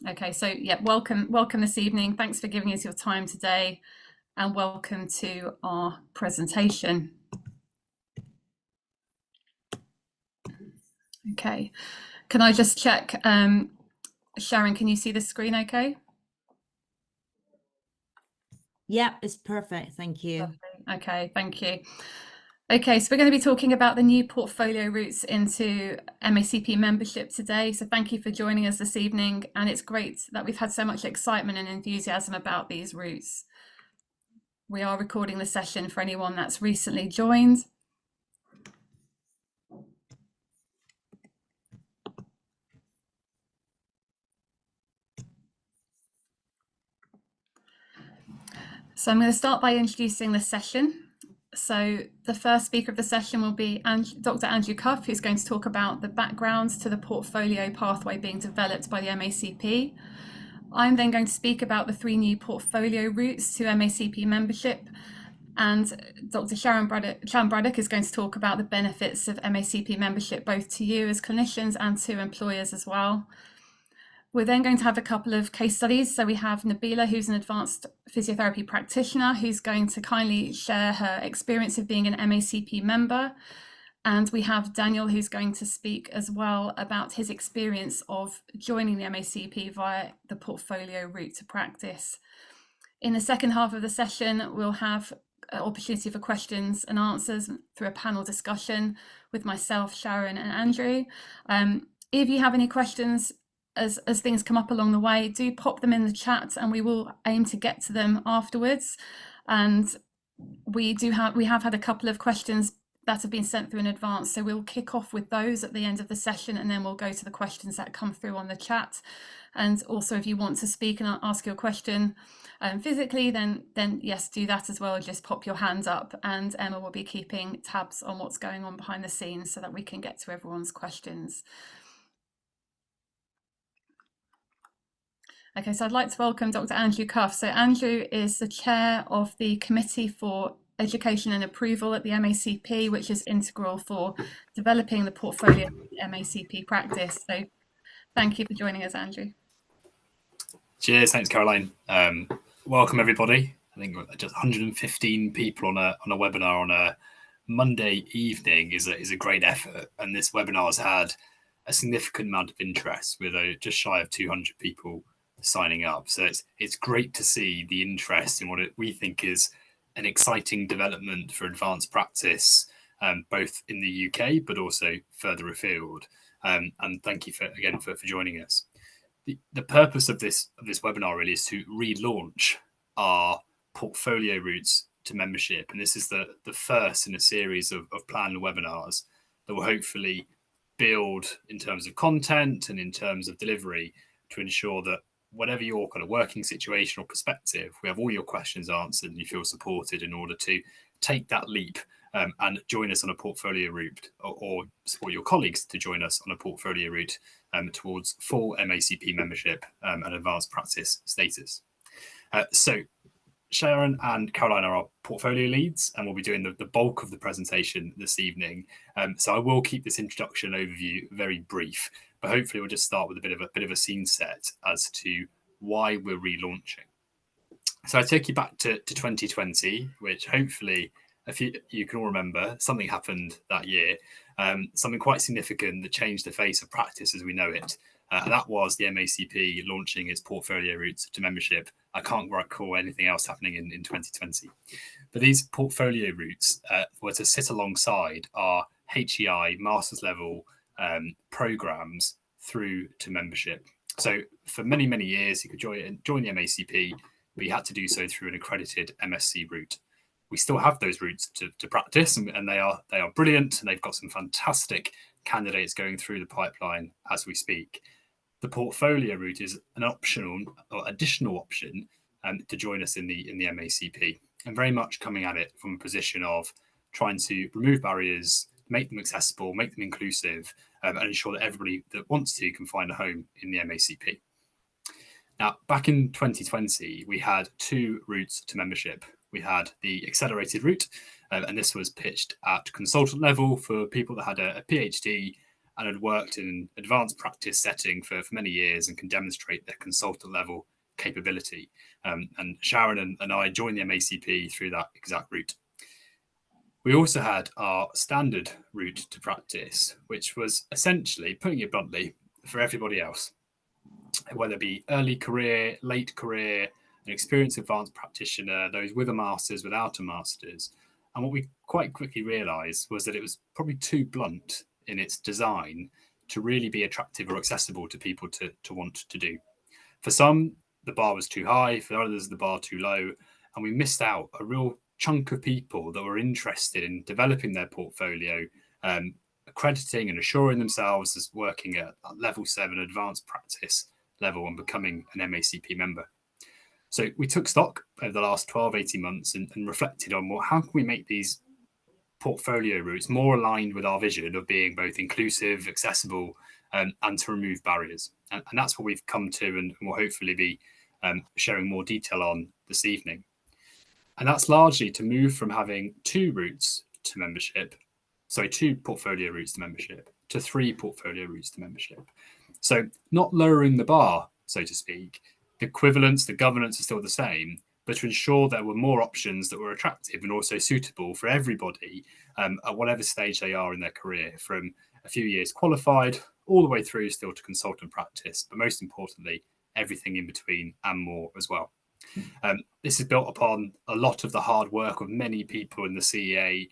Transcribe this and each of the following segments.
Okay, so yeah, welcome this evening. Thanks for giving us your time today, and welcome to our presentation. Okay, can I just check, Sharon, can you see the screen okay? Yeah, it's perfect. Thank you. Lovely. Okay, thank you. Okay, so we're going to be talking about the new portfolio routes into MACP membership today. So thank you for joining us this evening. And it's great that we've had so much excitement and enthusiasm about these routes. We are recording the session for anyone that's recently joined. So I'm going to start by introducing the session. So the first speaker of the session will be Dr. Andrew Cuff, who's going to talk about the background to the portfolio pathway being developed by the MACP. I'm then going to speak about the 3 new portfolio routes to MACP membership. And Dr. Sharon Braddock is going to talk about the benefits of MACP membership, both to you as clinicians and to employers as well. We're then going to have a couple of case studies. So we have Nabila, who's an advanced physiotherapy practitioner, who's going to kindly share her experience of being an MACP member. And we have Daniel, who's going to speak as well about his experience of joining the MACP via the portfolio route to practice. In the second half of the session, we'll have an opportunity for questions and answers through a panel discussion with myself, Sharon and Andrew. If you have any questions, as things come up along the way, do pop them in the chat and we will aim to get to them afterwards. And we have had a couple of questions that have been sent through in advance, so we'll kick off with those at the end of the session, and then we'll go to the questions that come through on the chat. And also, if you want to speak and ask your question physically, then yes, do that as well. Just pop your hands up, and Emma will be keeping tabs on what's going on behind the scenes so that we can get to everyone's questions. Okay, so I'd like to welcome Dr. Andrew Cuff. So Andrew is the chair of the Committee for Education and Approval at the MACP, which is integral for developing the portfolio of MACP practice. So thank you for joining us, Andrew. Cheers, thanks, Caroline. Welcome, everybody. I think just 115 people on a webinar on a Monday evening is a great effort, and this webinar has had a significant amount of interest with just shy of 200 people signing up. So it's great to see the interest in what we think is an exciting development for advanced practice, both in the UK but also further afield. And thank you again for joining us. The purpose of this webinar really is to relaunch our portfolio routes to membership, and this is the first in a series of planned webinars that will hopefully build in terms of content and in terms of delivery to ensure that whatever your kind of working situation or perspective, we have all your questions answered and you feel supported in order to take that leap and join us on a portfolio route, or support your colleagues to join us on a portfolio route towards full MACP membership and advanced practice status. So Sharon and Caroline are our portfolio leads, and we'll be doing the bulk of the presentation this evening. So I will keep this introduction overview very brief, but hopefully we'll just start with a bit of a scene set as to why we're relaunching. So I take you back to 2020, which hopefully you can all remember. Something happened that year, something quite significant that changed the face of practice as we know it. And that was the MACP launching its portfolio routes to membership. I can't recall anything else happening in 2020. But these portfolio routes were to sit alongside our HEI master's level programs through to membership. So for many, many years, you could join the MACP, but you had to do so through an accredited MSc route. We still have those routes to practice, and they are brilliant, and they've got some fantastic candidates going through the pipeline as we speak. The portfolio route is an optional or additional option to join us in the MACP, and very much coming at it from a position of trying to remove barriers, make them accessible, make them inclusive, and ensure that everybody that wants to can find a home in the MACP. Now, back in 2020, we had 2 routes to membership. We had the accelerated route, and this was pitched at consultant level for people that had a PhD and had worked in an advanced practice setting for many years and can demonstrate their consultant level capability. And Sharon and I joined the MACP through that exact route. We also had our standard route to practice, which was essentially, putting it bluntly, for everybody else, whether it be early career, late career, an experienced advanced practitioner, those with a master's, without a master's. And what we quite quickly realised was that it was probably too blunt in its design to really be attractive or accessible to people to want to do. For some, the bar was too high, for others, the bar too low, and we missed out a real chunk of people that were interested in developing their portfolio, accrediting and assuring themselves as working at level 7 advanced practice level and becoming an MACP member. So we took stock over the last 12, 18 months and reflected on, well, how can we make these portfolio routes more aligned with our vision of being both inclusive, accessible, and to remove barriers. And that's what we've come to and will hopefully be sharing more detail on this evening. And that's largely to move from having 2 routes to membership, sorry, 2 portfolio routes to membership, to 3 portfolio routes to membership. So not lowering the bar, so to speak, the equivalence, the governance is still the same, but to ensure there were more options that were attractive and also suitable for everybody at whatever stage they are in their career, from a few years qualified all the way through still to consultant practice, but most importantly, everything in between and more as well. This is built upon a lot of the hard work of many people in the CEA,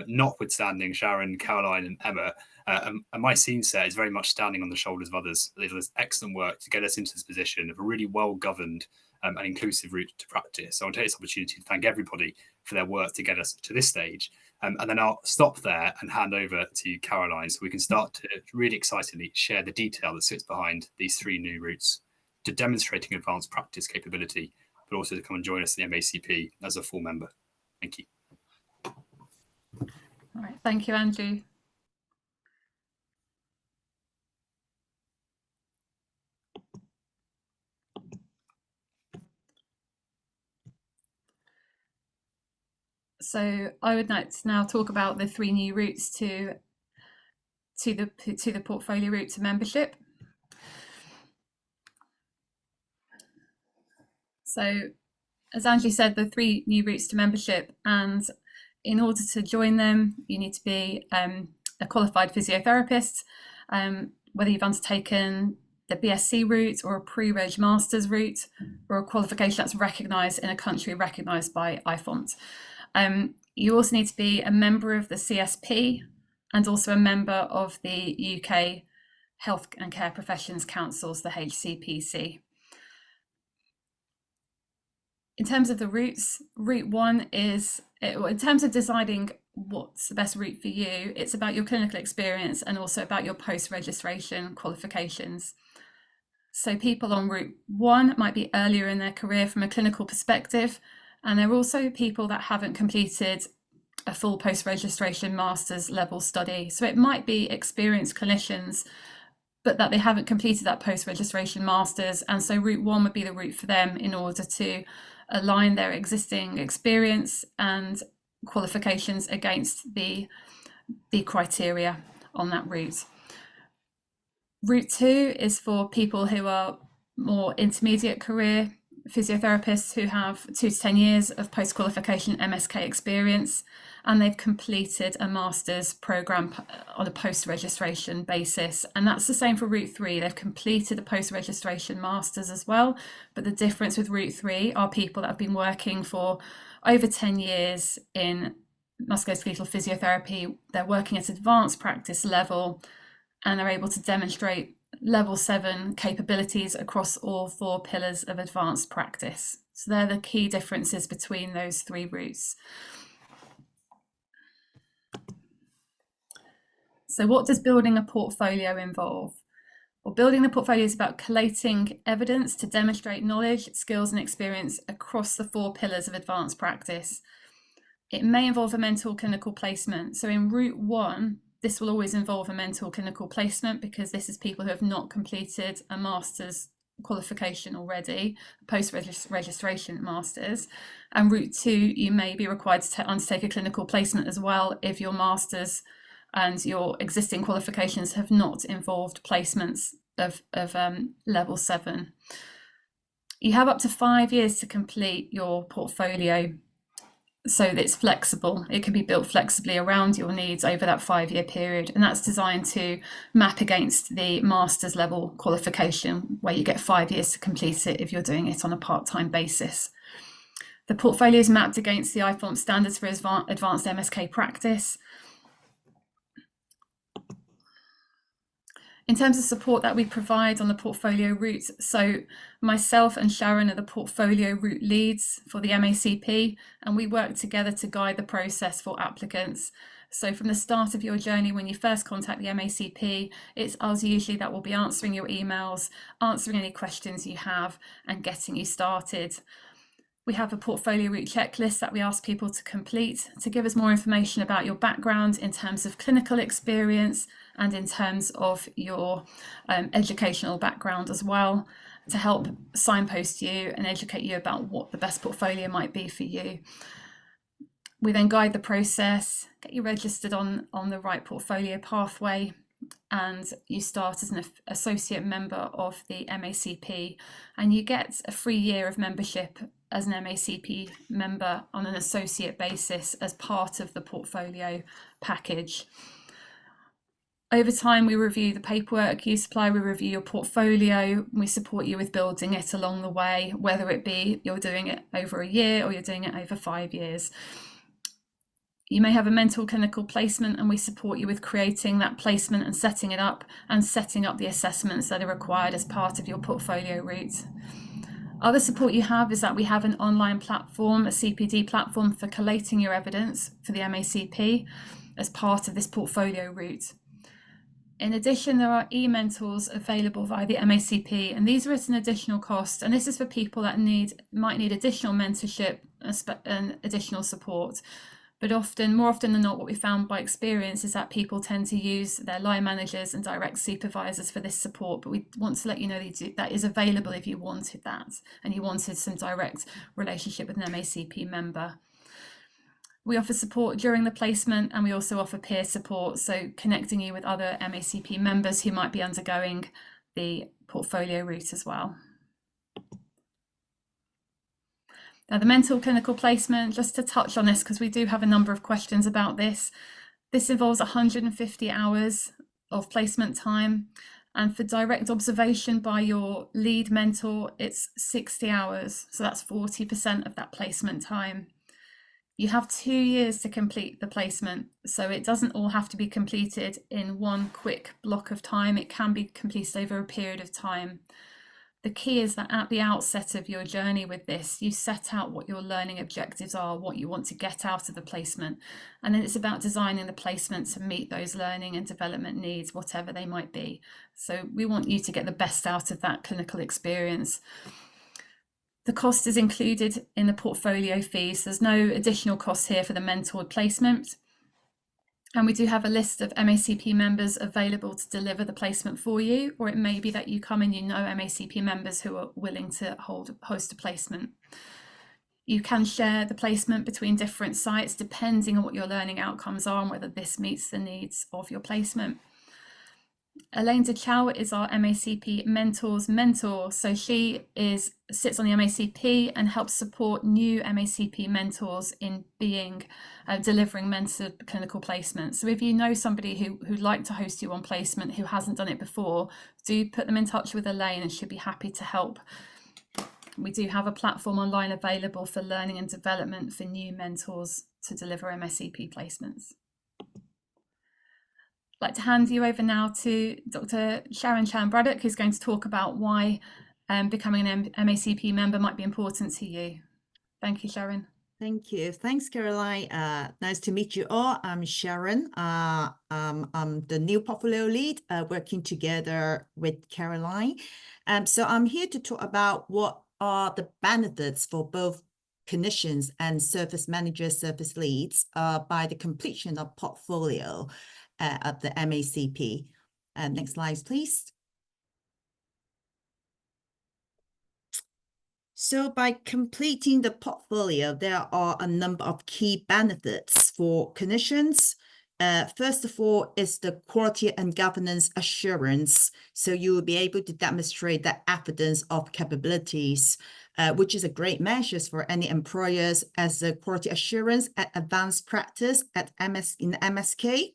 notwithstanding Sharon, Caroline and Emma. And my scene set is very much standing on the shoulders of others. There's excellent work to get us into this position of a really well-governed and inclusive route to practice. So I want to take this opportunity to thank everybody for their work to get us to this stage. And then I'll stop there and hand over to Caroline so we can start to really excitedly share the detail that sits behind these 3 new routes to demonstrating advanced practice capability, but also to come and join us in the MACP as a full member. Thank you. All right, thank you, Andrew. So I would like to now talk about the 3 new routes to the portfolio route to membership. So as Andrew said, the 3 new routes to membership, and in order to join them, you need to be a qualified physiotherapist, whether you've undertaken the BSc route or a pre-reg master's route or a qualification that's recognised in a country recognised by IFONT. You also need to be a member of the CSP and also a member of the UK Health and Care Professions Councils, the HCPC. In terms of the routes, route 1 is, in terms of deciding what's the best route for you, it's about your clinical experience and also about your post-registration qualifications. So people on route 1 might be earlier in their career from a clinical perspective, and there are also people that haven't completed a full post-registration master's level study. So it might be experienced clinicians, but that they haven't completed that post-registration master's. And so route 1 would be the route for them in order to align their existing experience and qualifications against the criteria on that route. Route 2 is for people who are more intermediate career physiotherapists who have 2 to 10 years of post-qualification MSK experience, and they've completed a master's program on a post-registration basis. And that's the same for route 3. They've completed a post-registration master's as well, but the difference with route 3 are people that have been working for over 10 years in musculoskeletal physiotherapy. They're working at advanced practice level and are able to demonstrate level 7 capabilities across all 4 pillars of advanced practice. So they're the key differences between those 3 routes. So what does building a portfolio involve? Well, building the portfolio is about collating evidence to demonstrate knowledge, skills and experience across the 4 pillars of advanced practice. It may involve a mental clinical placement. So in route 1, this will always involve a mental clinical placement because this is people who have not completed a master's qualification already, post-registration master's. And route 2, you may be required to undertake a clinical placement as well if your master's and your existing qualifications have not involved placements of level 7. You have up to 5 years to complete your portfolio, so that it's flexible. It can be built flexibly around your needs over that 5-year period, and that's designed to map against the master's level qualification, where you get 5 years to complete it if you're doing it on a part-time basis. The portfolio is mapped against the IFOMP standards for advanced MSK practice. In terms of support that we provide on the portfolio route, so myself and Sharon are the portfolio route leads for the MACP, and we work together to guide the process for applicants. So from the start of your journey, when you first contact the MACP, it's us usually that will be answering your emails, answering any questions you have, and getting you started. We have a portfolio route checklist that we ask people to complete to give us more information about your background in terms of clinical experience and in terms of your educational background as well, to help signpost you and educate you about what the best portfolio might be for you. We then guide the process, get you registered on the right portfolio pathway, and you start as an associate member of the MACP, and you get a free year of membership as an MACP member on an associate basis as part of the portfolio package. Over time, we review the paperwork you supply, we review your portfolio, we support you with building it along the way, whether it be you're doing it over a year or you're doing it over 5 years. You may have a mental clinical placement, and we support you with creating that placement and setting it up, and setting up the assessments that are required as part of your portfolio route. Other support you have is that we have an online platform, a CPD platform for collating your evidence for the MACP as part of this portfolio route. In addition, there are e-mentors available via the MACP, and these are at an additional cost, and this is for people that might need additional mentorship and additional support. But more often than not, what we found by experience is that people tend to use their line managers and direct supervisors for this support. But we want to let you know that is available if you wanted that and you wanted some direct relationship with an MACP member. We offer support during the placement, and we also offer peer support, so connecting you with other MACP members who might be undergoing the portfolio route as well. Now, the mental clinical placement, just to touch on this, because we do have a number of questions about this. This involves 150 hours of placement time, and for direct observation by your lead mentor, it's 60 hours. So that's 40% of that placement time. You have 2 years to complete the placement, so it doesn't all have to be completed in one quick block of time. It can be completed over a period of time. The key is that at the outset of your journey with this, you set out what your learning objectives are, what you want to get out of the placement, and then it's about designing the placement to meet those learning and development needs, whatever they might be. So we want you to get the best out of that clinical experience. The cost is included in the portfolio fees. There's no additional cost here for the mentored placement. And we do have a list of MACP members available to deliver the placement for you, or it may be that you come and you know MACP members who are willing to host a placement. You can share the placement between different sites depending on what your learning outcomes are and whether this meets the needs of your placement. Elaine DeChow is our MACP mentor's mentor. So she sits on the MACP and helps support new MACP mentors in delivering mentored clinical placements. So if you know somebody who'd like to host you on placement who hasn't done it before, do put them in touch with Elaine and she'll be happy to help. We do have a platform online available for learning and development for new mentors to deliver MACP placements. I'd like to hand you over now to Dr. Sharon Chan-Braddock, who's going to talk about why becoming an MACP member might be important to you. Thank you, Sharon. Thank you. Thanks, Caroline. Nice to meet you all. I'm Sharon. I'm the new portfolio lead working together with Caroline. So I'm here to talk about what are the benefits for both clinicians and service managers, service leads by the completion of portfolio of the MACP. Next slide, please. So by completing the portfolio, there are a number of key benefits for clinicians first of all, is the quality and governance assurance. So you will be able to demonstrate the evidence of capabilities, which is a great measure for any employers as a quality assurance at advanced practice at in MSK.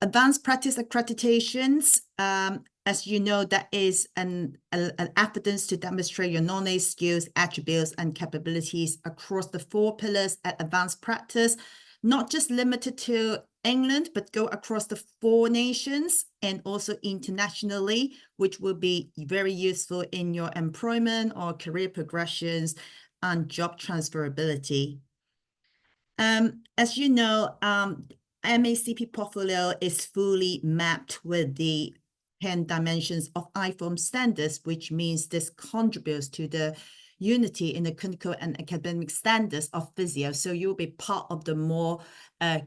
Advanced practice accreditations, as you know, that is an evidence to demonstrate your knowledge, skills, attributes, and capabilities across the 4 pillars at advanced practice, not just limited to England, but go across the 4 nations and also internationally, which will be very useful in your employment or career progressions and job transferability. As you know, MACP portfolio is fully mapped with the 10 dimensions of IFORM standards, which means this contributes to the unity in the clinical and academic standards of physio. So you'll be part of the more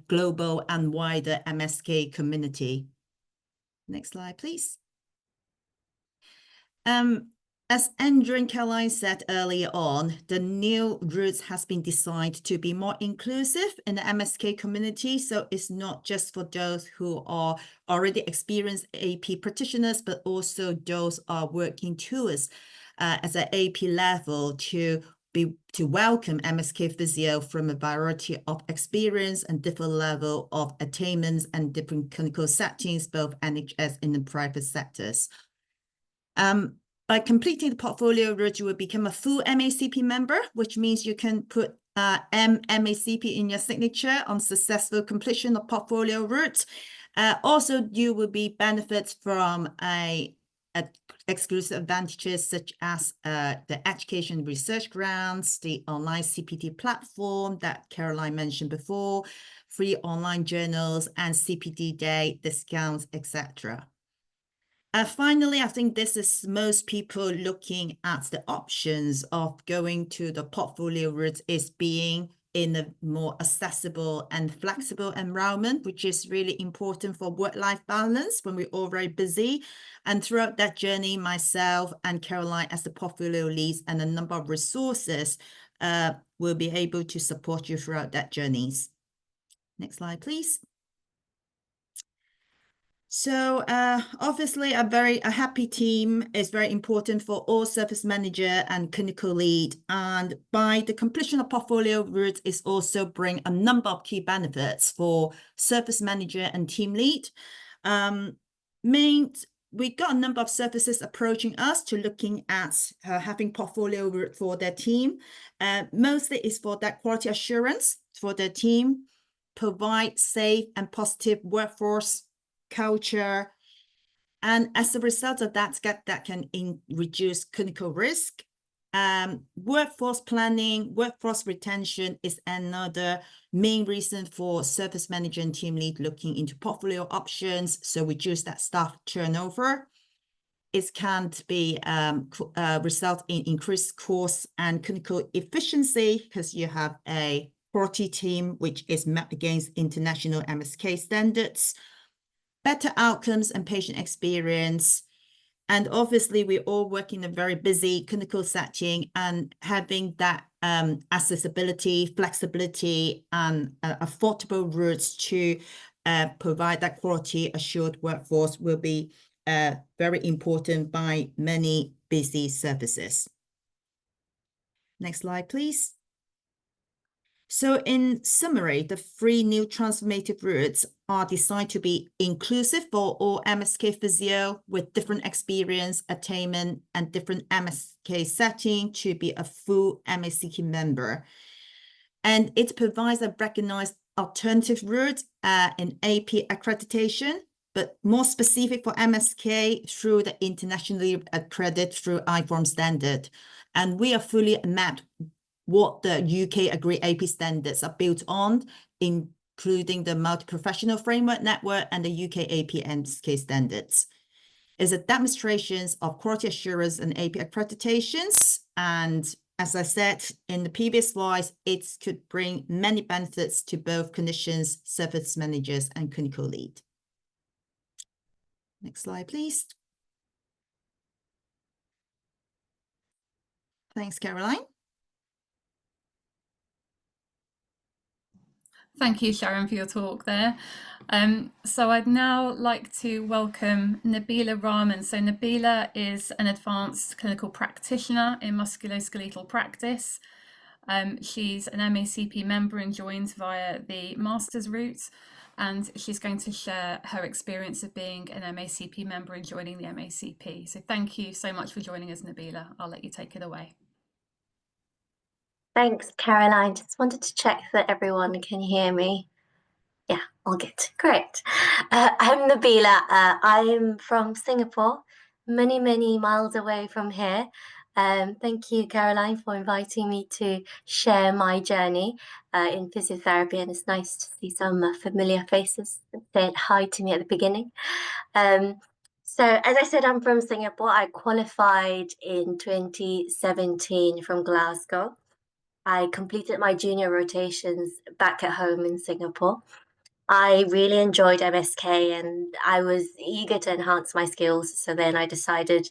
global and wider MSK community. Next slide, please. As Andrew and Caroline said earlier on, the new routes has been designed to be more inclusive in the MSK community. So it's not just for those who are already experienced AP practitioners, but also those are working towards as an AP level to welcome MSK physio from a variety of experience and different level of attainments and different clinical settings, both NHS and in private sectors. By completing the portfolio route, you will become a full MACP member, which means you can put MACP in your signature on successful completion of portfolio route. Also, you will be benefits from exclusive advantages such as the education research grants, the online CPD platform that Caroline mentioned before, free online journals and CPD day discounts, etc. Finally, I think this is most people looking at the options of going to the portfolio route is being in a more accessible and flexible environment, which is really important for work-life balance when we're all very busy. And throughout that journey, myself and Caroline as the portfolio leads and a number of resources will be able to support you throughout that journeys. Next slide, please. So obviously a happy team is very important for all service manager and clinical lead. And by the completion of portfolio route is also bring a number of key benefits for service manager and team lead. We got a number of services approaching us to looking at having portfolio route for their team. Mostly is for that quality assurance for their team, provide safe and positive workforce culture, and as a result of that can reduce clinical risk. Workforce planning, workforce retention is another main reason for service manager and team lead looking into portfolio options, so reduce that staff turnover. It can be result in increased cost and clinical efficiency because you have a quality team which is mapped against international MSK standards. Better outcomes and patient experience. And obviously, we all work in a very busy clinical setting, and having that accessibility, flexibility, and affordable routes to provide that quality assured workforce will be very important by many busy services. Next slide, please. So in summary, the 3 new transformative routes are designed to be inclusive for all MSK physio with different experience, attainment, and different MSK setting to be a full MACP member. And it provides a recognized alternative route in AP accreditation, but more specific for MSK through the internationally accredited through IFORM standard. And we are fully mapped what the UK Agreed AP standards are built on, including the multi-professional framework network and the UK AP MSK standards. It's a demonstrations of quality assurance and AP accreditations. And as I said in the previous slides, it could bring many benefits to both clinicians, service managers, and clinical lead. Next slide, please. Thanks, Caroline. Thank you, Sharon, for your talk there. So I'd now like to welcome Nabila Rahman. So Nabila is an advanced clinical practitioner in musculoskeletal practice. She's an MACP member and joined via the master's route, and she's going to share her experience of being an MACP member and joining the MACP. So thank you so much for joining us, Nabila. I'll let you take it away. Thanks, Caroline. Just wanted to check that everyone can hear me. Yeah, all good. Great. I'm Nabila. I'm from Singapore, many, many miles away from here. Thank you, Caroline, for inviting me to share my journey in physiotherapy. And it's nice to see some familiar faces that said hi to me at the beginning. So, as I said, I'm from Singapore. I qualified in 2017 from Glasgow. I completed my junior rotations back at home in Singapore. I really enjoyed MSK and I was eager to enhance my skills. So then I decided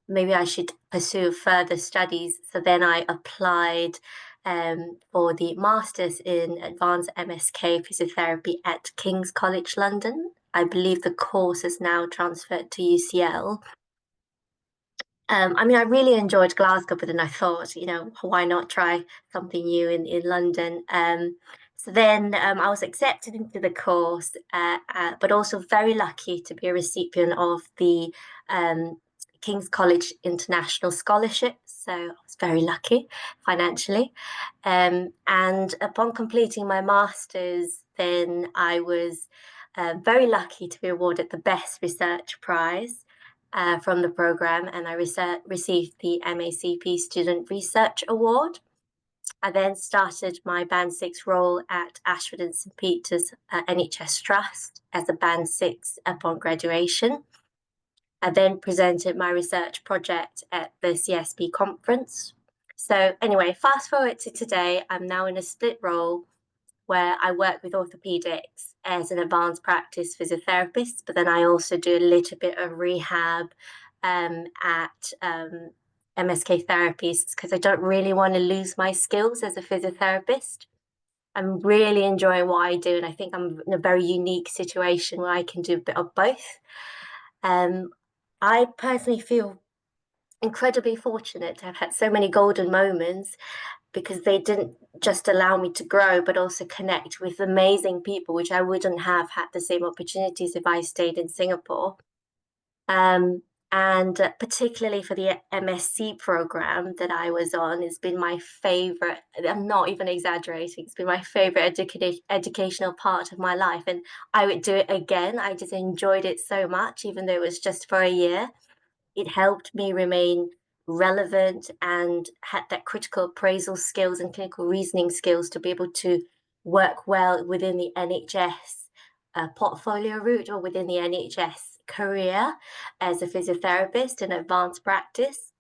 maybe I should pursue further studies. So then I applied for the Masters in Advanced MSK Physiotherapy at King's College London. I believe the course is now transferred to UCL. I mean, I really enjoyed Glasgow, but then I thought, why not try something new in London? So then I was accepted into the course, but also very lucky to be a recipient of the King's College International Scholarship. So I was very lucky financially. And upon completing my master's, then I was very lucky to be awarded the Best Research Prize from the program, and I received the MACP Student Research Award. I then started my Band 6 role at Ashford and St Peter's NHS Trust as a Band 6 upon graduation. I then presented my research project at the CSP conference. So anyway, fast forward to today, I'm now in a split role where I work with orthopedics as an advanced practice physiotherapist, but then I also do a little bit of rehab at MSK therapies because I don't really want to lose my skills as a physiotherapist. I'm really enjoying what I do, and I think I'm in a very unique situation where I can do a bit of both. I personally feel incredibly fortunate to have had so many golden moments because they didn't just allow me to grow, but also connect with amazing people, which I wouldn't have had the same opportunities if I stayed in Singapore. And particularly for the MSc program that I was on, it's been my favorite. I'm not even exaggerating. It's been my favorite educational part of my life. And I would do it again. I just enjoyed it so much, even though it was just for a year. It helped me remain relevant and had that critical appraisal skills and clinical reasoning skills to be able to work well within the NHS portfolio route or within the NHS career as a physiotherapist in advanced practice.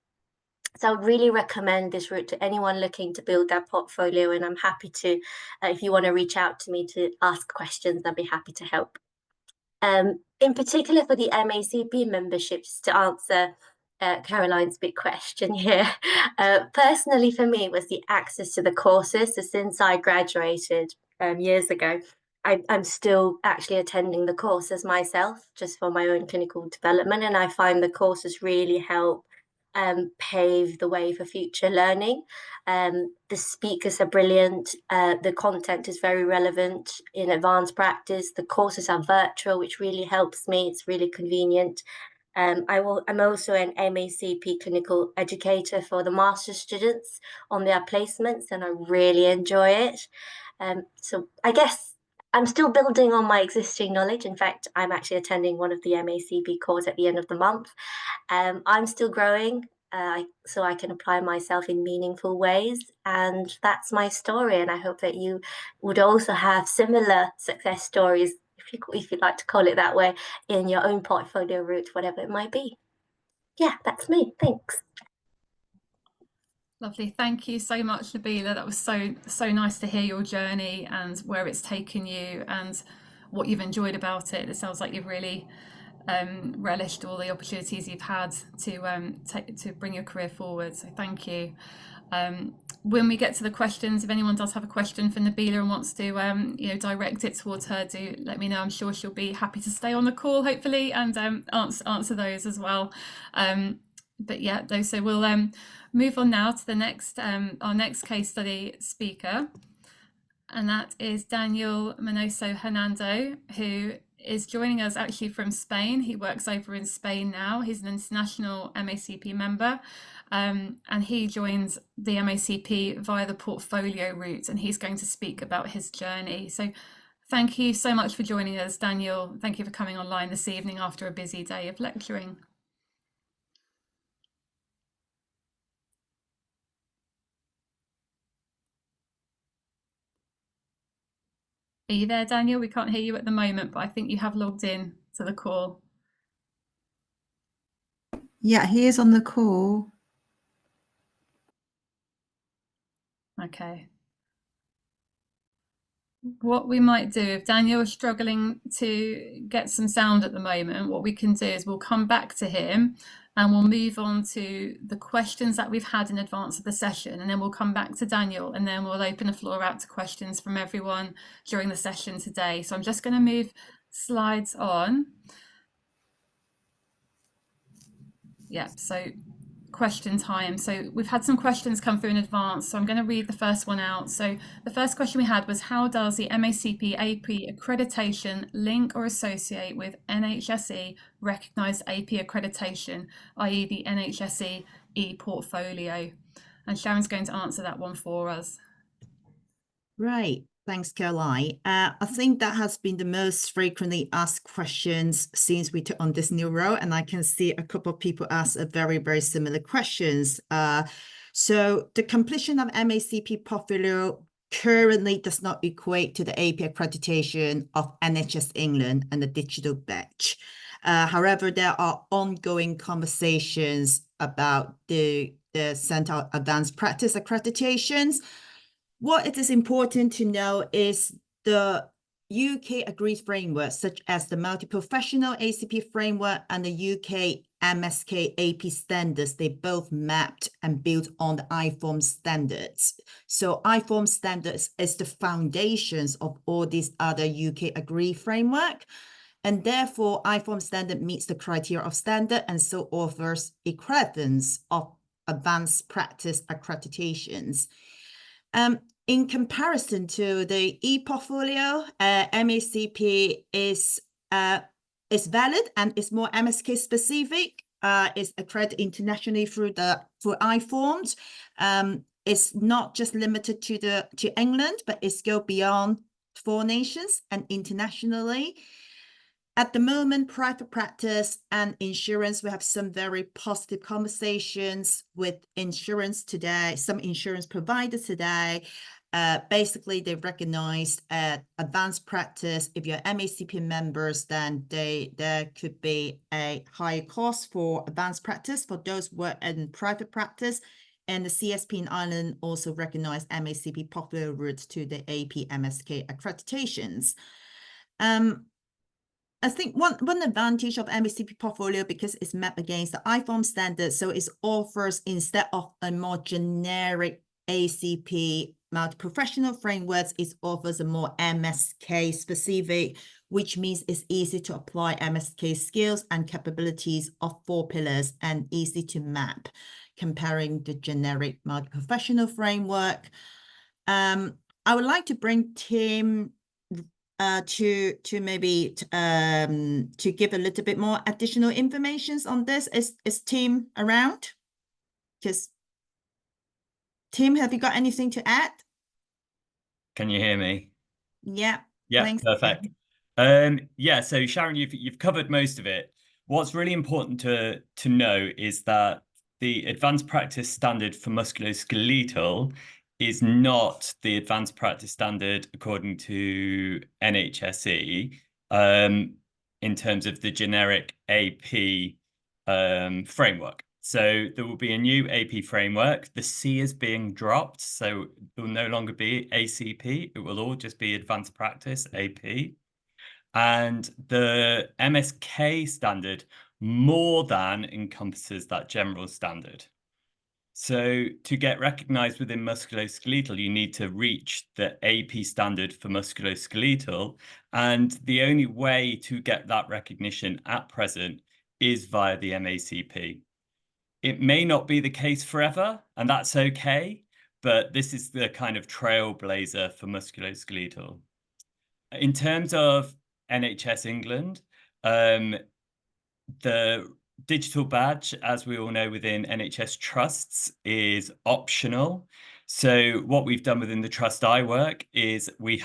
So I would really recommend this route to anyone looking to build their portfolio. And I'm happy to, if you want to reach out to me to ask questions, I'd be happy to help. In particular for the MACP memberships, to answer Caroline's big question here. Personally, for me, it was the access to the courses. So since I graduated years ago, I'm still actually attending the courses myself, just for my own clinical development. And I find the courses really help pave the way for future learning. The speakers are brilliant. The content is very relevant in advanced practice. The courses are virtual, which really helps me. It's really convenient. I'm also an MACP clinical educator for the master's students on their placements, and I really enjoy it. So I guess I'm still building on my existing knowledge. In fact, I'm actually attending one of the MACP courses at the end of the month. I'm still growing, so I can apply myself in meaningful ways. And that's my story. And I hope that you would also have similar success stories, if you'd like to call it that way, in your own portfolio route, whatever it might be. Yeah, that's me. Thanks. Lovely. Thank you so much, Nabila. That was so nice to hear your journey and where it's taken you and what you've enjoyed about it. It sounds like you've really relished all the opportunities you've had to bring your career forward. So thank you. When we get to the questions, if anyone does have a question for Nabila and wants to direct it towards her, do let me know. I'm sure she'll be happy to stay on the call, hopefully, and answer those as well. But yeah, so we'll move on now to the next our next case study speaker, and that is Daniel Manoso Hernando, who is joining us actually from Spain. He works over in Spain now. He's an international MACP member, and he joins the MACP via the portfolio route, and he's going to speak about his journey. So thank you so much for joining us, Daniel. Thank you for coming online this evening after a busy day of lecturing. Are you there, Daniel? We can't hear you at the moment, but I think you have logged in to the call. Yeah, he is on the call. Okay. What we might do, if Daniel is struggling to get some sound at the moment, what we can do is we'll come back to him and we'll move on to the questions that we've had in advance of the session, and then we'll come back to Daniel, and then we'll open the floor out to questions from everyone during the session today. So I'm just going to move slides on. Yeah, so question time. So we've had some questions come through in advance, so I'm going to read the first one out. So the first question we had was, how does the MACP AP accreditation link or associate with NHSE recognised AP accreditation, i.e. the NHSE e-portfolio? And Sharon's going to answer that one for us. Right. Thanks, Caroline. I think that has been the most frequently asked questions since we took on this new role, and I can see a couple of people ask a very, very similar questions. So the completion of MACP portfolio currently does not equate to the AP accreditation of NHS England and the digital badge. However, there are ongoing conversations about the Centre Advanced Practice accreditations. What it is important to know is the UK agreed framework, such as the multi-professional ACP framework and the UK MSK AP standards, they both mapped and built on the IFORM standards. So IFORM standards is the foundations of all these other UK agreed framework. And therefore, IFORM standard meets the criteria of standard and so offers equivalence of advanced practice accreditations. In comparison to the e-portfolio, MACP is valid and is more MSK specific. It's accredited internationally through IFORMs. It's not just limited to England, but it's go beyond 4 nations and internationally. At the moment, private practice and insurance, we have some very positive conversations with insurance today, some insurance providers today. Basically, they recognize advanced practice. If you're MACP members, then there could be a higher cost for advanced practice for those who work in private practice. And the CSP in Ireland also recognize MACP popular routes to the AP MSK accreditations. I think one advantage of MACP portfolio, because it's mapped against the IFORM standard, so it offers, instead of a more generic ACP multi-professional frameworks, it offers a more MSK specific, which means it's easy to apply MSK skills and capabilities of 4 pillars and easy to map, comparing the generic multi-professional framework. I would like to bring Tim to maybe to give a little bit more additional information on this. Is Tim around? Because Tim, have you got anything to add? Can you hear me? Yeah. Yeah, Thanks. perfect. Yeah, so Sharon, you've covered most of it. What's really important to know is that the advanced practice standard for musculoskeletal is not the advanced practice standard according to NHSE in terms of the generic AP framework. So there will be a new AP framework. The C is being dropped, so it will no longer be ACP. It will all just be advanced practice AP. And the MSK standard more than encompasses that general standard. So to get recognized within musculoskeletal, you need to reach the AP standard for musculoskeletal. And the only way to get that recognition at present is via the MACP. It may not be the case forever, and that's okay, but this is the kind of trailblazer for musculoskeletal. In terms of NHS England, the digital badge, as we all know within NHS trusts, is optional. So what we've done within the trust I work is we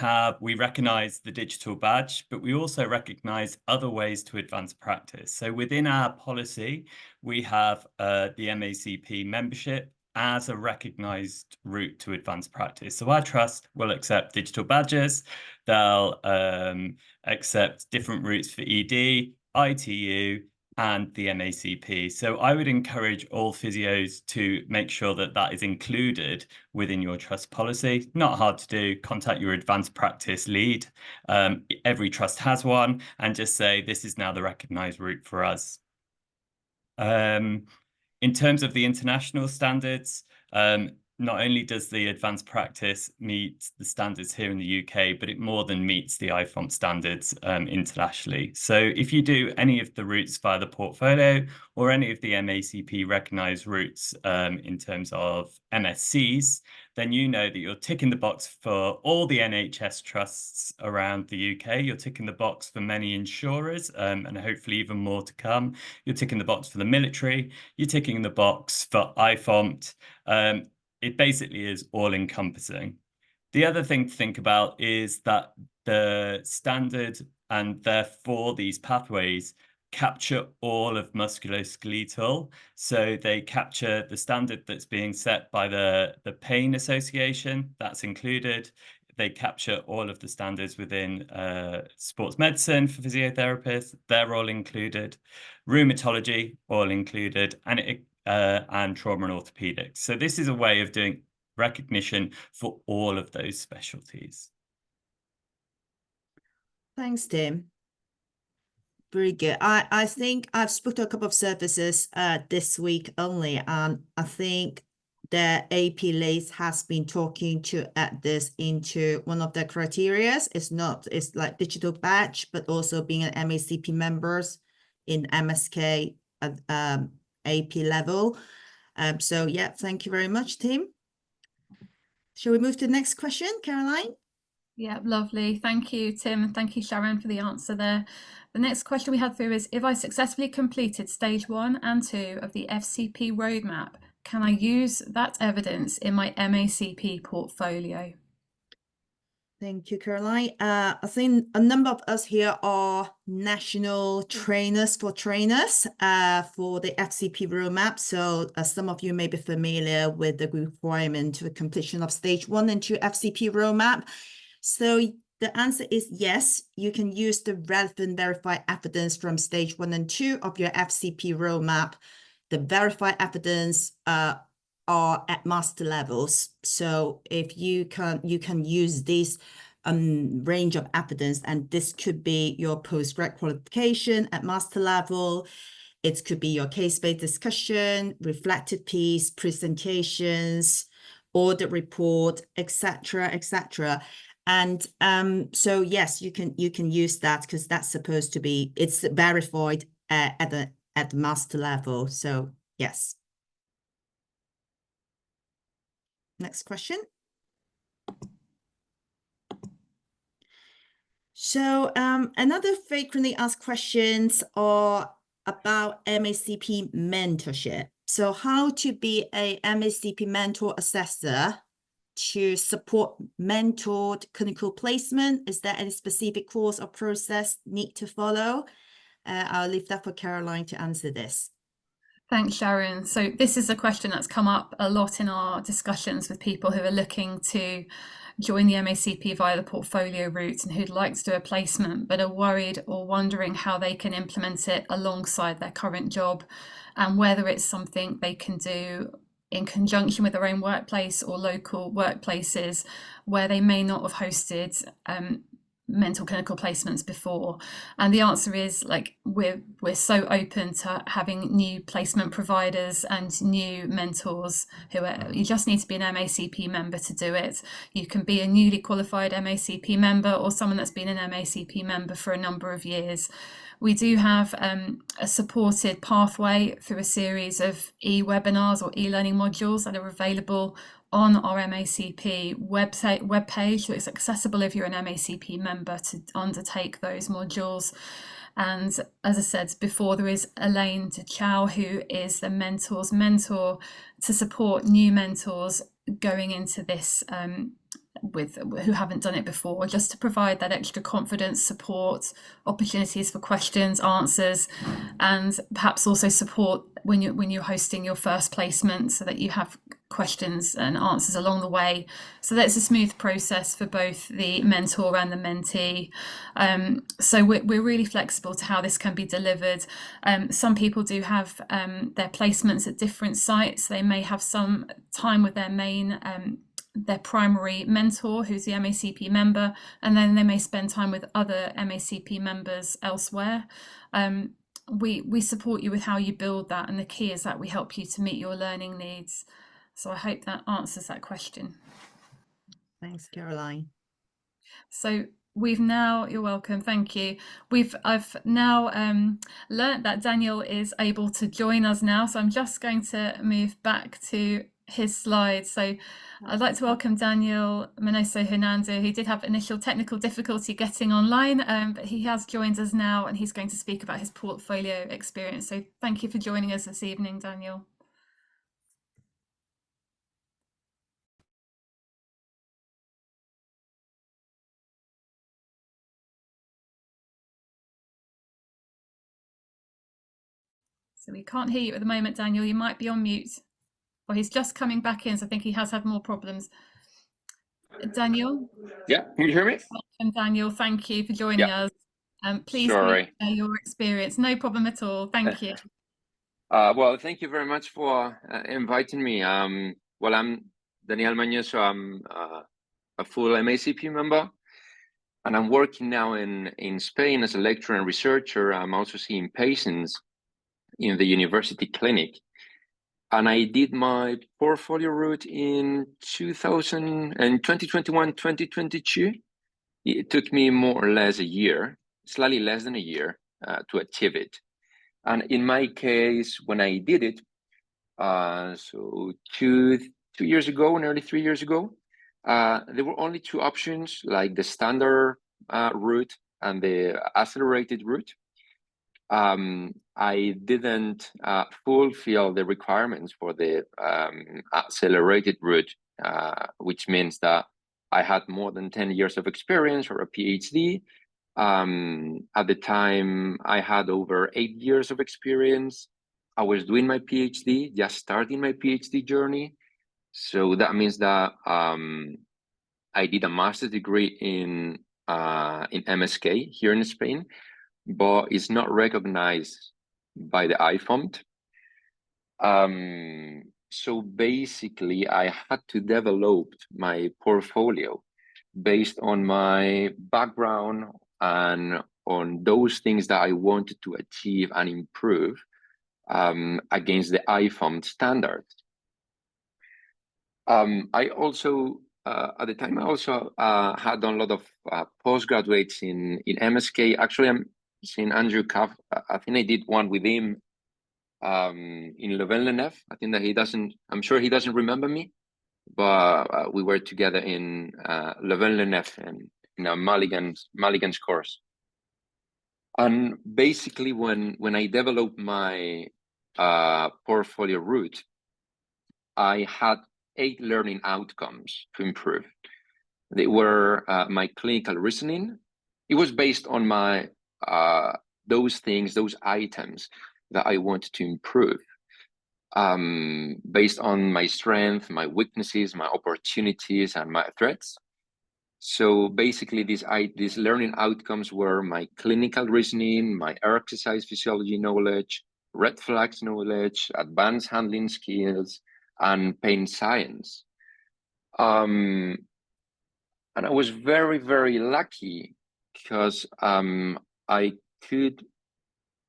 recognise the digital badge, but we also recognise other ways to advance practice. So within our policy, we have the MACP membership as a recognised route to advance practice. So our trust will accept digital badges. They'll accept different routes for ED, ITU, and the MACP. So I would encourage all physios to make sure that that is included within your trust policy. Not hard to do. Contact your advanced practice lead. Every trust has one, and just say, this is now the recognised route for us. In terms of the international standards, not only does the advanced practice meet the standards here in the UK, but it more than meets the IFOMP standards internationally. So if you do any of the routes via the portfolio or any of the MACP recognised routes in terms of MSCs, then you know that you're ticking the box for all the NHS trusts around the UK. You're ticking the box for many insurers and hopefully even more to come. You're ticking the box for the military. You're ticking the box for IFOMP. It basically is all-encompassing. The other thing to think about is that the standard and therefore these pathways capture all of musculoskeletal. So they capture the standard that's being set by the Pain Association, that's included. They capture all of the standards within sports medicine for physiotherapists, they're all included. Rheumatology, all included. And trauma and orthopedics. So this is a way of doing recognition for all of those specialties. Thanks, Tim. Very good. I think I've spoken to a couple of services this week only, and I think the AP leads has been talking to add this into one of their criteria. It's like digital badge, but also being an MACP members in MSK at AP level. So yeah, thank you very much, Tim. Shall we move to the next question, Caroline? Yeah, lovely. Thank you, Tim, and thank you, Sharon, for the answer there. The next question we had through is, if I successfully completed stage 1 and 2 of the FCP roadmap, can I use that evidence in my MACP portfolio? Thank you, Caroline. I think a number of us here are national trainers for trainers for the FCP roadmap. So some of you may be familiar with the requirement for completion of stage 1 and 2 FCP roadmap. So the answer is yes, you can use the relevant verified evidence from stage 1 and 2 of your FCP roadmap. The verified evidence are at master levels. So if you can use this range of evidence, and this could be your postgrad qualification at master level. It could be your case-based discussion, reflective piece, presentations, audit report, etc., etc. And so yes, you can use that because that's supposed to be, it's verified at the master level. So yes. Next question. So another frequently asked questions are about MACP mentorship. So how to be a MACP mentor assessor to support mentored clinical placement? Is there any specific course or process need to follow? I'll leave that for Caroline to answer this. Thanks, Sharon. So this is a question that's come up a lot in our discussions with people who are looking to join the MACP via the portfolio route and who'd like to do a placement but are worried or wondering how they can implement it alongside their current job and whether it's something they can do in conjunction with their own workplace or local workplaces where they may not have hosted mental clinical placements before? And the answer is, like, we're so open to having new placement providers and new mentors you just need to be an MACP member to do it. You can be a newly qualified MACP member or someone that's been an MACP member for a number of years. We do have a supported pathway through a series of e-webinars or e-learning modules that are available on our MACP webpage, so it's accessible if you're an MACP member to undertake those modules. And as I said before, there is Elaine Chow, who is the mentor's mentor to support new mentors going into this who haven't done it before, just to provide that extra confidence, support, opportunities for questions, answers, and perhaps also support when you're hosting your first placement, so that you have questions and answers along the way, so that's a smooth process for both the mentor and the mentee. So we're really flexible to how this can be delivered. Some people do have their placements at different sites. They may have some time with their primary mentor, who's the MACP member, and then they may spend time with other MACP members elsewhere. We support you with how you build that, and the key is that we help you to meet your learning needs. So I hope that answers that question. Thanks, Caroline. So you're welcome, thank you. I've now learnt that Daniel is able to join us now, so I'm just going to move back to his slides. So I'd like to welcome Daniel Manoso Hernando, who did have initial technical difficulty getting online, but he has joined us now, and he's going to speak about his portfolio experience. So thank you for joining us this evening, Daniel. So we can't hear you at the moment, Daniel. You might be on mute. Or he's just coming back in, so I think he has had more problems. Daniel? Yeah, can you hear me? Welcome, Daniel. Thank you for joining us. Please share your experience. No problem at all. Thank you. Well, thank you very much for inviting me. Well, I'm Daniel Manoso. I'm a full MACP member, and I'm working now in Spain as a lecturer and researcher. I'm also seeing patients in the university clinic. And I did my portfolio route in 2021, 2022. It took me more or less a year, slightly less than a year, to achieve it. And in my case, when I did it, so two years ago, nearly 3 years ago, there were only two options, like the standard route and the accelerated route. I didn't fulfill the requirements for the accelerated route, which means that I had more than 10 years of experience or a PhD. At the time, I had over 8 years of experience. I was doing my PhD, just starting my PhD journey. So that means that I did a master's degree in MSK here in Spain, but it's not recognized by the IFOMT. So basically, I had to develop my portfolio based on my background and on those things that I wanted to achieve and improve against the IFOMT standards. I also, at the time, I also had done a lot of postgraduates in MSK. Actually, I'm seeing Andrew Cuff. I think I did one with him in Louvain-la-Neuve. I think that I'm sure he doesn't remember me, but we were together in Louvain-la-Neuve in a Mulligan's course. And basically, when I developed my portfolio route, I had 8 learning outcomes to improve. They were my clinical reasoning. It was based on my those things, those items that I wanted to improve, based on my strength, my weaknesses, my opportunities, and my threats. So basically, these learning outcomes were my clinical reasoning, my exercise physiology knowledge, red flags knowledge, advanced handling skills, and pain science. And I was very, very lucky because I could,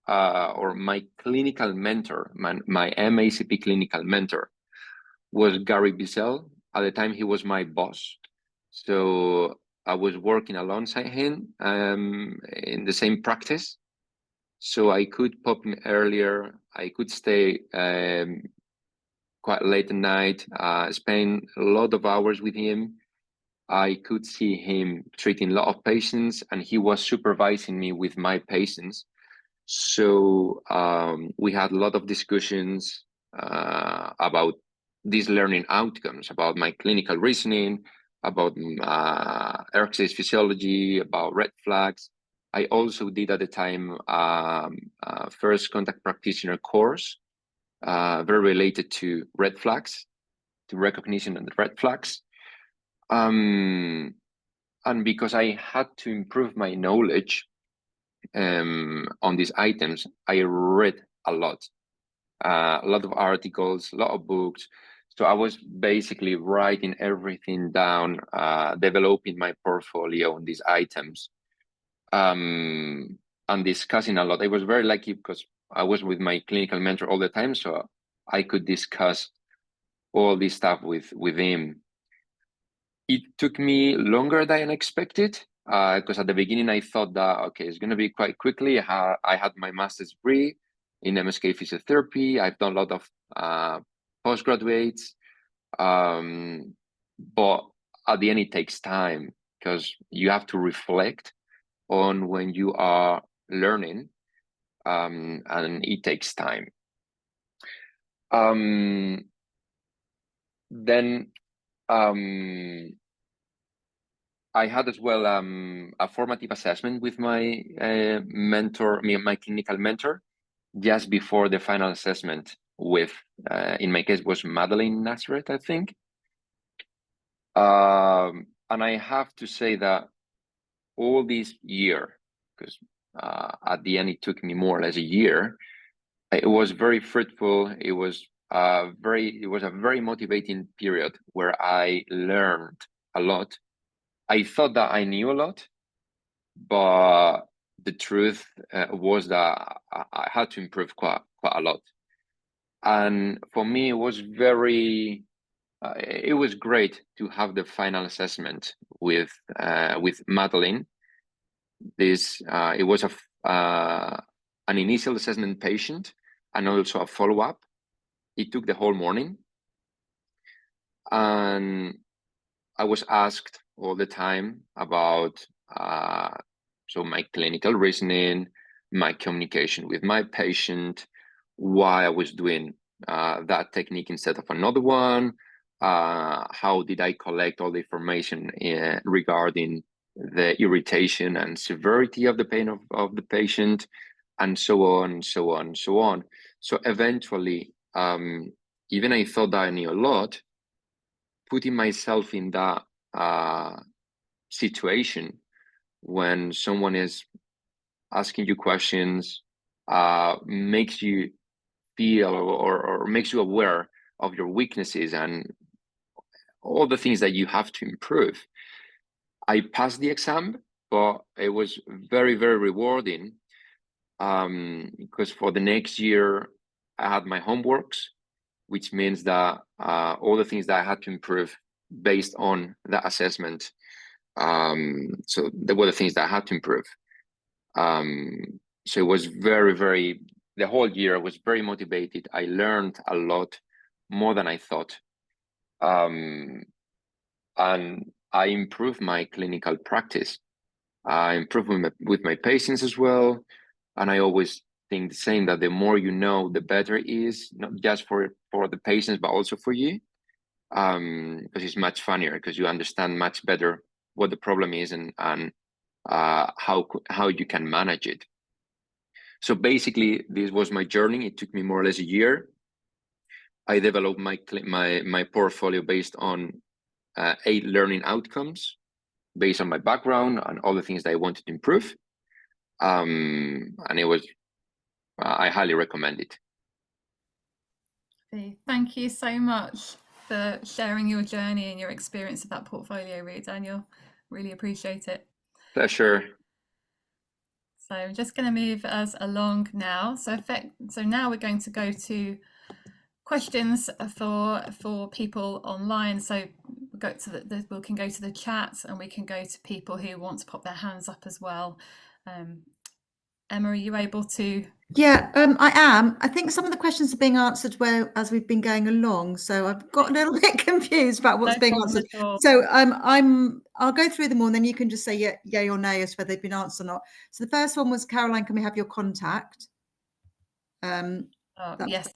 or my clinical mentor, my MACP clinical mentor was Gary Bissell. At the time, he was my boss. So I was working alongside him in the same practice. So I could pop in earlier. I could stay quite late at night, spend a lot of hours with him. I could see him treating a lot of patients, and he was supervising me with my patients. So we had a lot of discussions about these learning outcomes, about my clinical reasoning, about exercise physiology, about red flags. I also did at the time first contact practitioner course, very related to red flags, to recognition of the red flags. And because I had to improve my knowledge on these items, I read a lot of articles, a lot of books. So I was basically writing everything down, developing my portfolio on these items, and discussing a lot. I was very lucky because I was with my clinical mentor all the time, so I could discuss all this stuff with him. It took me longer than I expected, because at the beginning I thought that, okay, it's going to be quite quickly. I had my master's degree in MSK physiotherapy. I've done a lot of postgraduates, but at the end it takes time because you have to reflect on when you are learning, and it takes time. Then I had as well a formative assessment with my mentor, my clinical mentor, just before the final assessment with, in my case, was Madeline Nazareth, I think. And I have to say that all this year, because at the end it took me more or less a year, it was very fruitful. It was a very motivating period where I learned a lot. I thought that I knew a lot, but the truth was that I had to improve quite a lot. And for me, it was it was great to have the final assessment with Madeline. It was an initial assessment patient and also a follow-up. It took the whole morning, and I was asked all the time about so my clinical reasoning, my communication with my patient, why I was doing that technique instead of another one, how did I collect all the information regarding the irritation and severity of the pain of the patient, and so on, so on, so on. So eventually, even I thought that I knew a lot, putting myself in that situation when someone is asking you questions, makes you feel or makes you aware of your weaknesses and all the things that you have to improve. I passed the exam, but it was very, very rewarding, because for the next year I had my homeworks, which means that all the things that I had to improve based on that assessment. So there were the things that I had to improve. So it was very, the whole year I was very motivated. I learned a lot more than I thought. And I improved my clinical practice. I improved with my patients as well. And I always think the same, that the more you know, the better it is, not just for the patients, but also for you. Because it's much funnier, because you understand much better what the problem is and how you can manage it. So basically, this was my journey. It took me more or less a year. I developed my portfolio based on 8 learning outcomes, based on my background and all the things that I wanted to improve. And it was, I highly recommend it. Thank you so much for sharing your journey and your experience of that portfolio route, Daniel. Really appreciate it. Pleasure. So I'm just going to move us along now. So now we're going to go to questions for people online. So we can go to the chat, and we can go to people who want to pop their hands up as well. Emma, are you able to? Yeah, I am. I think some of the questions are being answered as we've been going along, so I've got a little bit confused about what's being answered. So I'll go through them all, and then you can just say yay or nay as whether they've been answered or not. So the first one was, Caroline, can we have your contact? Yes.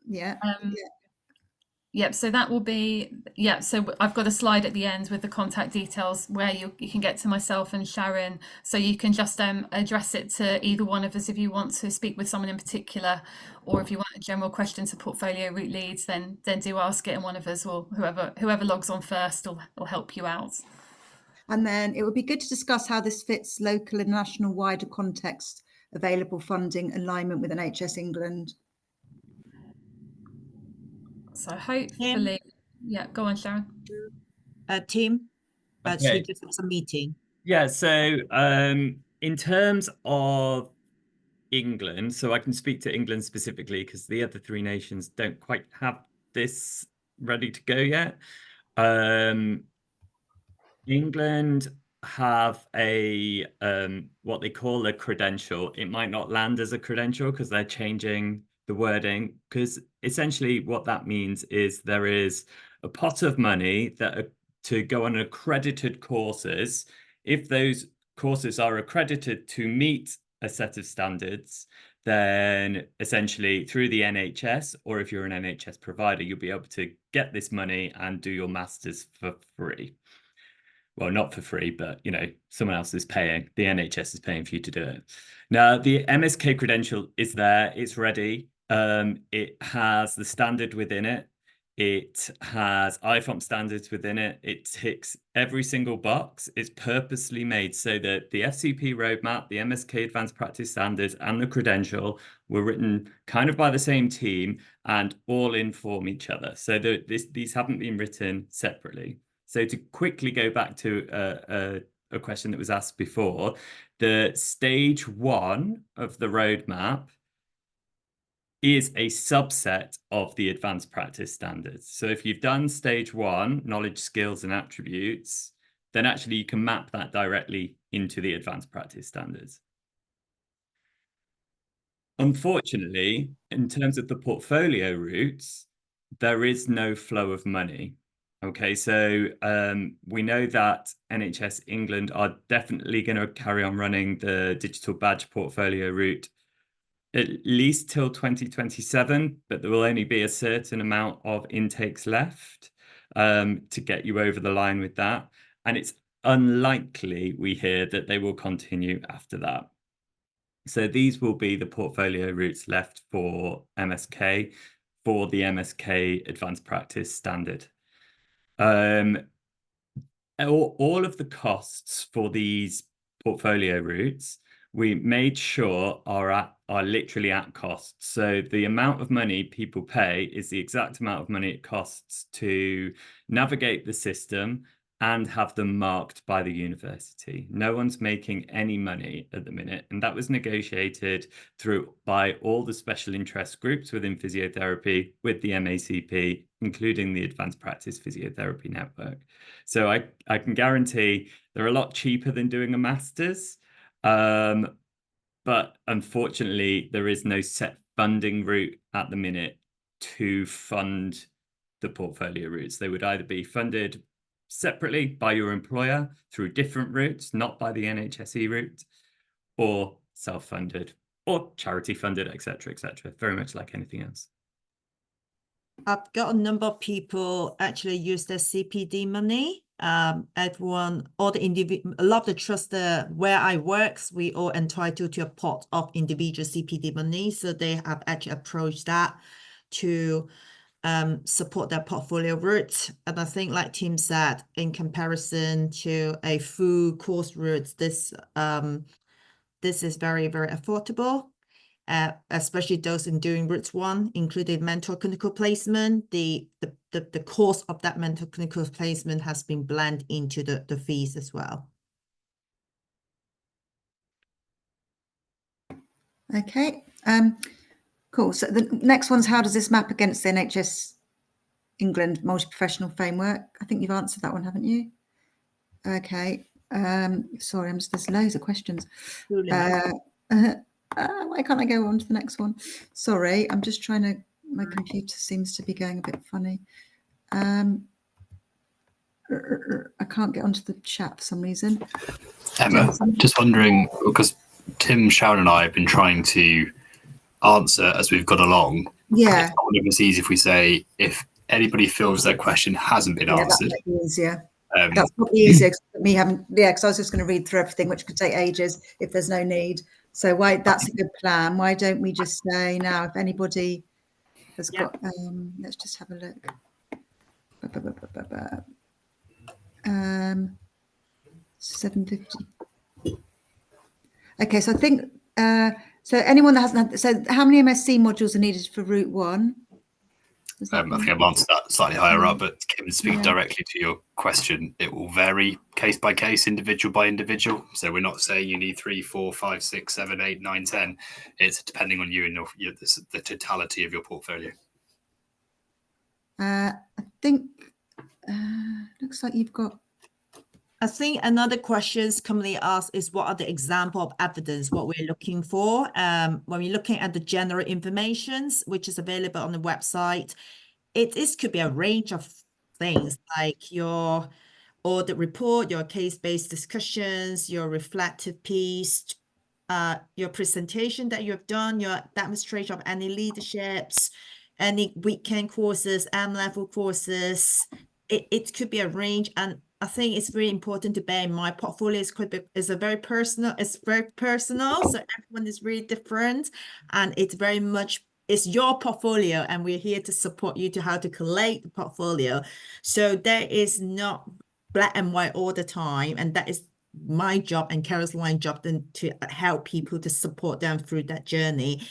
Yeah. Yep, so that will be, so I've got a slide at the end with the contact details where you can get to myself and Sharon, so you can just address it to either one of us if you want to speak with someone in particular, or if you want a general question to portfolio route leads, then do ask it, and one of us will, whoever logs on first will help you out. And then it would be good to discuss how this fits local and national wider context, available funding, alignment with NHS England. So hopefully, go on, Sharon. Tim, Okay. she just has a meeting. Yeah, so in terms of England, so I can speak to England specifically because the other three nations don't quite have this ready to go yet. England have a what they call a credential. It might not land as a credential because they're changing the wording, because essentially what that means is there is a pot of money that to go on accredited courses. If those courses are accredited to meet a set of standards, then essentially through the NHS, or if you're an NHS provider, you'll be able to get this money and do your masters for free. Well, not for free, but, you know, someone else is paying. The NHS is paying for you to do it. Now, the MSK credential is there. It's ready. It has the standard within it. It has IFOMP standards within it. It ticks every single box. It's purposely made so that the FCP roadmap, the MSK advanced practice standards, and the credential were written kind of by the same team and all inform each other. So these haven't been written separately. So to quickly go back to a question that was asked before, the stage 1 of the roadmap is a subset of the advanced practice standards. So if you've done stage 1, knowledge, skills, and attributes, then actually you can map that directly into the advanced practice standards. Unfortunately, in terms of the portfolio routes, there is no flow of money. Okay, so we know that NHS England are definitely going to carry on running the digital badge portfolio route at least till 2027, but there will only be a certain amount of intakes left to get you over the line with that. And it's unlikely, we hear, that they will continue after that. So these will be the portfolio routes left for MSK, for the MSK Advanced Practice Standard. All of the costs for these portfolio routes, we made sure are literally at cost. So the amount of money people pay is the exact amount of money it costs to navigate the system and have them marked by the university. No one's making any money at the minute. And that was negotiated by all the special interest groups within physiotherapy with the MACP, including the Advanced Practice Physiotherapy Network. So I can guarantee they're a lot cheaper than doing a master's. But unfortunately, there is no set funding route at the minute to fund the portfolio routes. They would either be funded separately by your employer through different routes, not by the NHSE route, or self-funded or charity funded, etc., very much like anything else. I've got a number of people actually use their CPD money. Everyone, all the individual, a lot of the trust where I work, we all entitled to a pot of individual CPD money. So they have actually approached that to support their portfolio route. And I think, like Tim said, in comparison to a full course route, this is very, very affordable. Especially those in doing routes 1, including mentor clinical placement. The cost of that mentor clinical placement has been blended into the fees as well. Okay. Cool. So the next one's, how does this map against the NHS England multi-professional framework? I think you've answered that one, haven't you? Okay. Sorry, there's loads of questions. Why can't I go on to the next one? Sorry, I'm just trying to, my computer seems to be going a bit funny. I can't get onto the chat for some reason. Emma, just wondering, because Tim, Sharon and I have been trying to answer as we've got along. Yeah. I wonder if it's easy if we say, if anybody feels their question hasn't been answered. That might be easier. That's probably easier because me having, because I was just going to read through everything, which could take ages if there's no need. So that's a good plan. Why don't we just say now, if anybody has got, let's just have a look. 7:50. Okay, so I think, so anyone that hasn't had, so how many MSc modules are needed for Route 1? I think I've answered that slightly higher up, but Kim, speaking directly to your question, it will vary case by case, individual by individual. So we're not saying you need 3, 4, 5, 6, 7, 8, 9, 10. It's depending on you and the totality of your portfolio. I think, looks like you've got. I think another question commonly asked is, what are the example of evidence, what we're looking for? When we're looking at the general information, which is available on the website, could be a range of things like your audit report, your case-based discussions, your reflective piece, your presentation that you have done, your demonstration of any leaderships, any weekend courses, M-level courses. It could be a range, and I think it's very important to bear in mind portfolio is very personal. So everyone is really different, and it's very much, it's your portfolio, and we're here to support you to how to collate the portfolio. So there is not black and white all the time, and that is my job and Caroline's job then to help people to support them through that journey.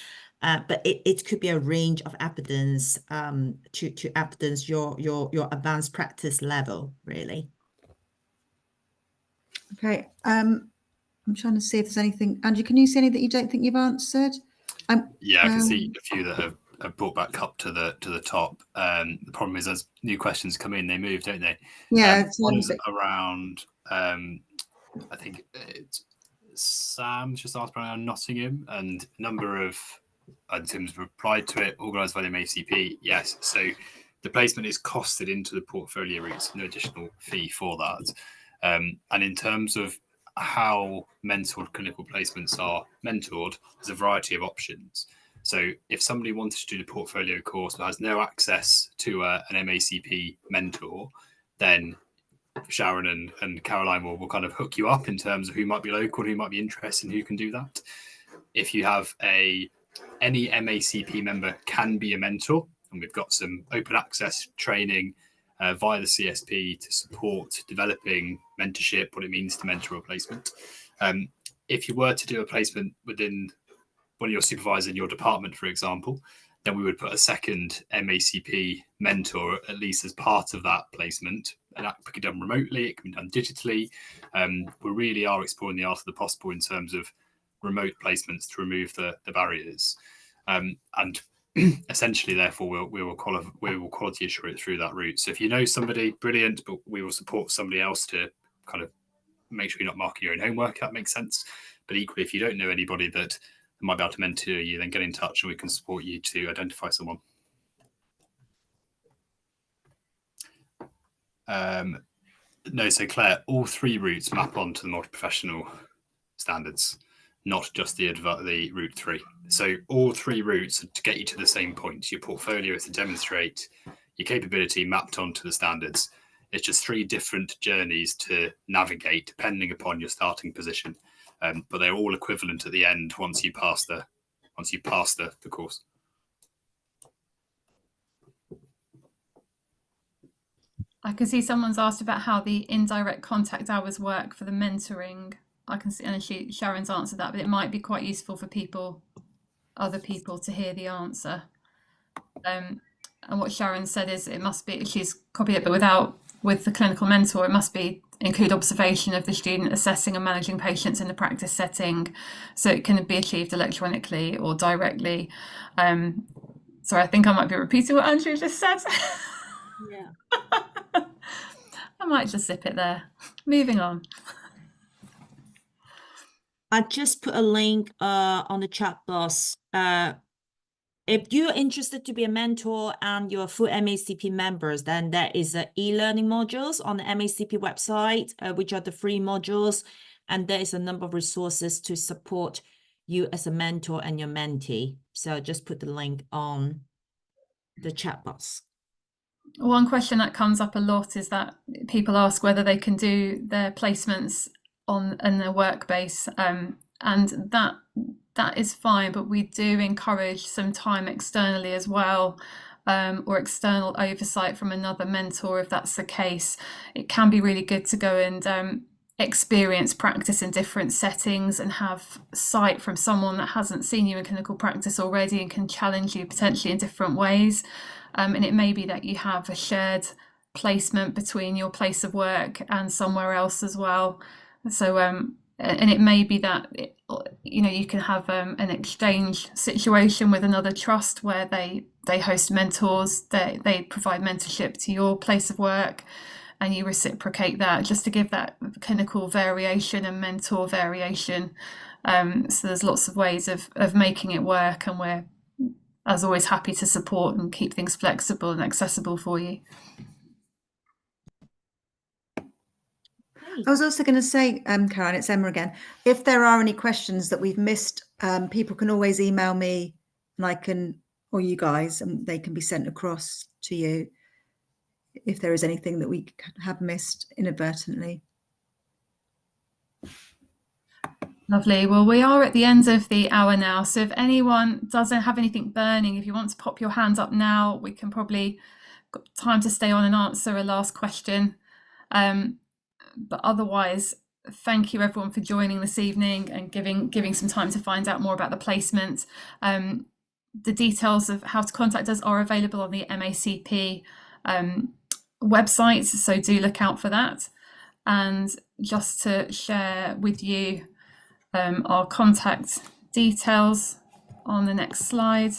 But it could be a range of evidence to evidence your advanced practice level, really. Okay, I'm trying to see if there's anything. Andrew, can you see any that you don't think you've answered? Yeah, I can see a few that have brought back up to the top. The problem is, as new questions come in, they move, don't they? Yeah, one's around. I think it's Sam's just asked around Nottingham, and a number of Tim's replied to it. Organised by the MACP, yes. So the placement is costed into the portfolio routes, no additional fee for that. And in terms of how mentored clinical placements are mentored, there's a variety of options. So if somebody wanted to do the portfolio course but has no access to an MACP mentor, then Sharon and Caroline will kind of hook you up in terms of who might be local, who might be interested, and who can do that. If you have any MACP member can be a mentor, and we've got some open access training via the CSP to support developing mentorship, what it means to mentor a placement. If you were to do a placement within one of your supervisors in your department, for example, then we would put a second MACP mentor at least as part of that placement. And that can be done remotely, it can be done digitally. We really are exploring the art of the possible in terms of remote placements to remove the barriers. And essentially, therefore, we will quality assure it through that route. So if you know somebody, brilliant, but we will support somebody else to kind of make sure you're not marking your own homework, if that makes sense. But equally, if you don't know anybody that might be able to mentor you, then get in touch and we can support you to identify someone. No, so Claire, all three routes map onto the multi-professional standards, not just the route 3. So all three routes are to get you to the same point. Your portfolio is to demonstrate your capability mapped onto the standards. It's just 3 different journeys to navigate depending upon your starting position. But they're all equivalent at the end once you pass the course. I can see someone's asked about how the indirect contact hours work for the mentoring. I can see, and Sharon's answered that, but it might be quite useful for other people to hear the answer. And what Sharon said is it must be, she's copied it, but without with the clinical mentor, it must include observation of the student, assessing and managing patients in the practice setting, so it can be achieved electronically or directly. Sorry, I think I might be repeating what Andrew just said. Yeah. I might just zip it there. Moving on. I just put a link on the chat box. If you're interested to be a mentor and you're full MACP members, then there is e-learning modules on the MACP website, which are the free modules. And there is a number of resources to support you as a mentor and your mentee. So just put the link on the chat box. One question that comes up a lot is that people ask whether they can do their placements in their work base, and that is fine, but we do encourage some time externally as well, or external oversight from another mentor if that's the case. It can be really good to go and experience practice in different settings and have sight from someone that hasn't seen you in clinical practice already and can challenge you potentially in different ways. And it may be that you have a shared placement between your place of work and somewhere else as well. So and it may be that you can have an exchange situation with another trust where they host mentors, they provide mentorship to your place of work, and you reciprocate that, just to give that clinical variation and mentor variation. So there's lots of ways of making it work, and we're, as always, happy to support and keep things flexible and accessible for you. I was also going to say, Caroline, it's Emma again. If there are any questions that we've missed, people can always email me, and or you guys, and they can be sent across to you if there is anything that we have missed inadvertently. Lovely. Well, we are at the end of the hour now, so if anyone doesn't have anything burning, if you want to pop your hand up now, we can probably got time to stay on and answer a last question. But otherwise, thank you everyone for joining this evening and giving some time to find out more about the placement. The details of how to contact us are available on the MACP website, so do look out for that. And just to share with you our contact details on the next slide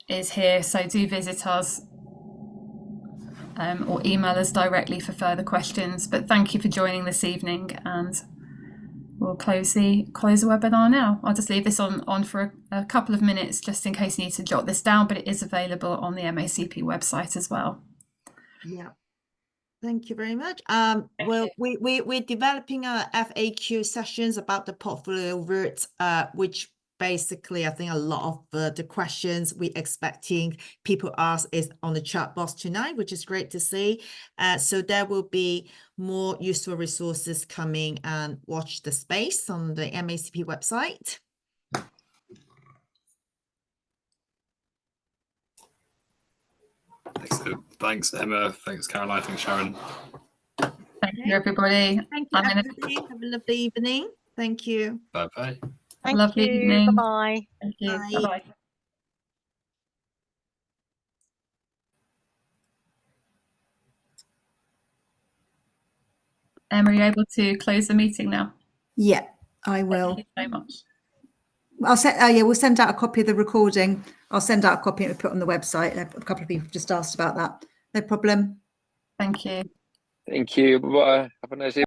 is here, so do visit us or email us directly for further questions. But thank you for joining this evening, and we'll close the webinar now. I'll just leave this on for a couple of minutes just in case you need to jot this down, but it is available on the MACP website as well. Yeah. Thank you very much. Well, we're developing our FAQ sessions about the portfolio route, which basically I think a lot of the questions we're expecting people ask is on the chat box tonight, which is great to see. So there will be more useful resources coming, and watch the space on the MACP website. Excellent. Thanks, Emma. Thanks, Caroline. Thanks, Sharon. Thank you, everybody. Thank you, everybody. Have a lovely evening. Thank you. Bye-bye. Thank you. Evening. Bye-bye. Thank you. Bye. Bye-bye. Emma, are you able to close the meeting now? Yeah, I will. Thank you so much. I'll send. Yeah, we'll send out a copy of the recording. I'll send out a copy and put on the website. A couple of people just asked about that. No problem. Thank you. Thank you. Bye. Have a nice evening.